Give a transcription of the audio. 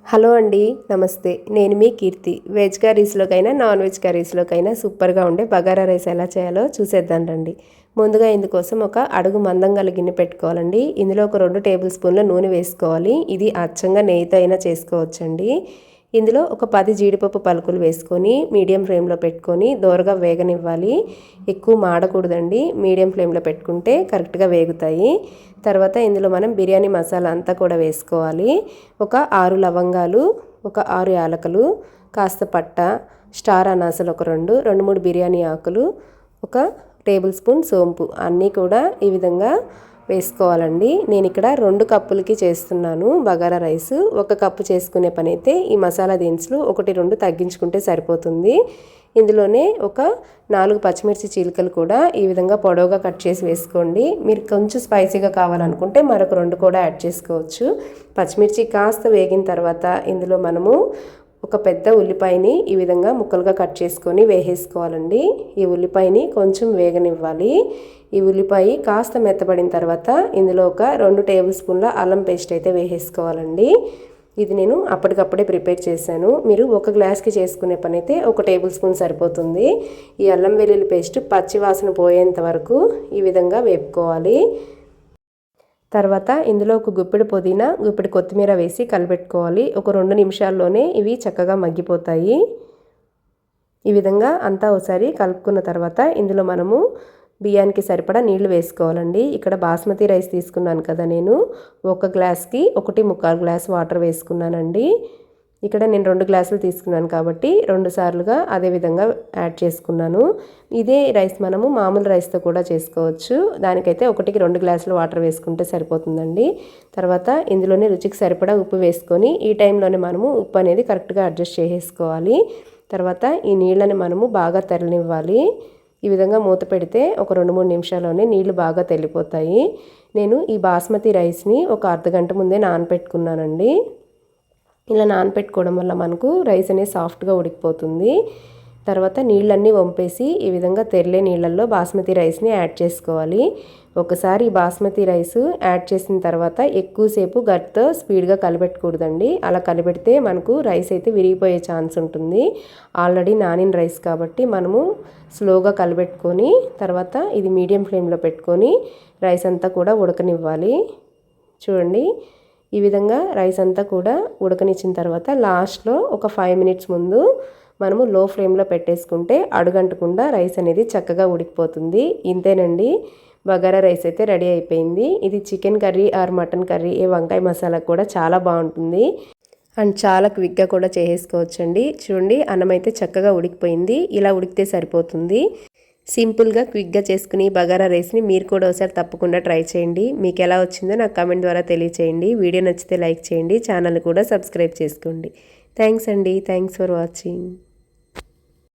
Hello అండి, నమస్తే. నేను మీ కీర్తి. వెజ్ కర్రీస్లోకైనా నాన్ వెజ్ కర్రీస్లోకైనా సూపర్గా ఉండే బగారా రైస్ ఎలా చేయాలో చూసేద్దాం రండి. ముందుగా ఇందుకోసం ఒక అడుగు మందం గల గిన్నె పెట్టుకోవాలండి. ఇందులో ఒక 2 టేబుల్ స్పూన్ల నూనె వేసుకోవాలి. ఇది అచ్చంగా నెయ్యితో అయినా చేసుకోవచ్చండి. ఇందులో ఒక 10 జీడిపప్పు పలుకులు వేసుకొని మీడియం ఫ్లేమ్లో పెట్టుకొని దోరగా వేగనివ్వాలి. ఎక్కువ మాడకూడదండి, మీడియం ఫ్లేమ్లో పెట్టుకుంటే కరెక్ట్గా వేగుతాయి. తర్వాత ఇందులో మనం బిర్యానీ మసాలా అంతా కూడా వేసుకోవాలి. ఒక 6 లవంగాలు, ఒక 6 యాలకులు, కాస్త పట్ట, స్టార్ అనాసలు ఒక 2, 3 బిర్యానీ ఆకులు, ఒక టేబుల్ స్పూన్ సోంపు అన్నీ కూడా ఈ విధంగా వేసుకోవాలండి. నేను ఇక్కడ 2 కప్పులకి చేస్తున్నాను బగారా రైస్. 1 కప్పు చేసుకునే పని అయితే ఈ మసాలా దినుసులు 1, 2 తగ్గించుకుంటే సరిపోతుంది. ఇందులోనే ఒక 4 పచ్చిమిర్చి చీలికలు కూడా ఈ విధంగా పొడవుగా కట్ చేసి వేసుకోండి. మీరు కొంచెం స్పైసీగా కావాలనుకుంటే మరొక 2 కూడా యాడ్ చేసుకోవచ్చు. పచ్చిమిర్చి కాస్త వేగిన తర్వాత ఇందులో మనము ఒక పెద్ద ఉల్లిపాయని ఈ విధంగా ముక్కలుగా కట్ చేసుకొని వేసేసుకోవాలండి. ఈ ఉల్లిపాయని కొంచెం వేగనివ్వాలి. ఈ ఉల్లిపాయ కాస్త మెత్తబడిన తర్వాత ఇందులో ఒక 2 టేబుల్ స్పూన్ల అల్లం పేస్ట్ అయితే వేసేసుకోవాలండి. ఇది నేను అప్పటికప్పుడే ప్రిపేర్ చేశాను. మీరు 1 గ్లాస్కి చేసుకునే పని అయితే 1 టేబుల్ స్పూన్ సరిపోతుంది. ఈ అల్లం వెల్లుల్లి పేస్ట్ పచ్చి వాసన పోయేంత వరకు ఈ విధంగా వేపుకోవాలి. తర్వాత ఇందులో ఒక గుప్పెడు పుదీనా, గుప్పెడు కొత్తిమీర వేసి కలిపెట్టుకోవాలి. ఒక 2 నిమిషాల్లోనే ఇవి చక్కగా మగ్గిపోతాయి. ఈ విధంగా అంతా ఒకసారి కలుపుకున్న తర్వాత ఇందులో మనము బియ్యానికి సరిపడా నీళ్లు వేసుకోవాలండి. ఇక్కడ బాస్మతి రైస్ తీసుకున్నాను కదా, నేను 1 గ్లాస్కి 1.25 గ్లాస్ వాటర్ వేసుకున్నానండి. ఇక్కడ నేను 2 గ్లాసులు తీసుకున్నాను కాబట్టి 2 సార్లుగా అదే విధంగా యాడ్ చేసుకున్నాను. ఇదే రైస్ మనము మామూలు రైస్తో కూడా చేసుకోవచ్చు. దానికైతే 1కి 2 గ్లాసులు వాటర్ వేసుకుంటే సరిపోతుందండి. తర్వాత ఇందులోనే రుచికి సరిపడా ఉప్పు వేసుకొని ఈ టైంలోనే మనము ఉప్పు అనేది కరెక్ట్గా అడ్జస్ట్ చేసేసుకోవాలి. తర్వాత ఈ నీళ్ళని మనము బాగా తెరలివ్వాలి. ఈ విధంగా మూత పెడితే ఒక 2-3 నిమిషాల్లోనే నీళ్లు బాగా తెల్లిపోతాయి. నేను ఈ బాస్మతి రైస్ని ఒక అర్ధగంట ముందే నానపెట్టుకున్నానండి. ఇలా నానపెట్టుకోవడం వల్ల మనకు రైస్ అనేది సాఫ్ట్గా ఉడికిపోతుంది. తర్వాత నీళ్ళన్నీ వంపేసి ఈ విధంగా తెరలే నీళ్ళల్లో బాస్మతి రైస్ని యాడ్ చేసుకోవాలి. ఒకసారి ఈ బాస్మతి రైస్ యాడ్ చేసిన తర్వాత ఎక్కువసేపు గట్తో స్పీడ్గా కలిపెట్టకూడదండి. అలా కలిపెడితే మనకు రైస్ అయితే విరిగిపోయే ఛాన్స్ ఉంటుంది. ఆల్రెడీ నానిన రైస్ కాబట్టి మనము స్లోగా కలిపెట్టుకొని తర్వాత ఇది మీడియం ఫ్లేమ్లో పెట్టుకొని రైస్ అంతా కూడా ఉడకనివ్వాలి. చూడండి, ఈ విధంగా రైస్ అంతా కూడా ఉడకనిచ్చిన తర్వాత లాస్ట్లో ఒక 5 మినిట్స్ ముందు మనము లో ఫ్లేమ్లో పెట్టేసుకుంటే అడుగంటకుండా రైస్ అనేది చక్కగా ఉడికిపోతుంది. ఇంతేనండి, బగారా రైస్ అయితే రెడీ అయిపోయింది. ఇది chicken curry or mutton curry, వంకాయ మసాలా కూడా చాలా బాగుంటుంది అండ్ చాలా క్విక్గా కూడా చేసేసుకోవచ్చండి. చూడండి, అన్నం అయితే చక్కగా ఉడికిపోయింది. ఇలా ఉడికితే సరిపోతుంది. సింపుల్గా క్విక్గా చేసుకుని బగారా రైస్ని మీరు కూడా ఒకసారి తప్పకుండా ట్రై చేయండి. మీకు ఎలా వచ్చిందో నాకు కామెంట్ ద్వారా తెలియచేయండి. వీడియో నచ్చితే లైక్ చేయండి, ఛానల్ కూడా సబ్స్క్రైబ్ చేసుకోండి. థ్యాంక్స్ అండి. Thanks for watching.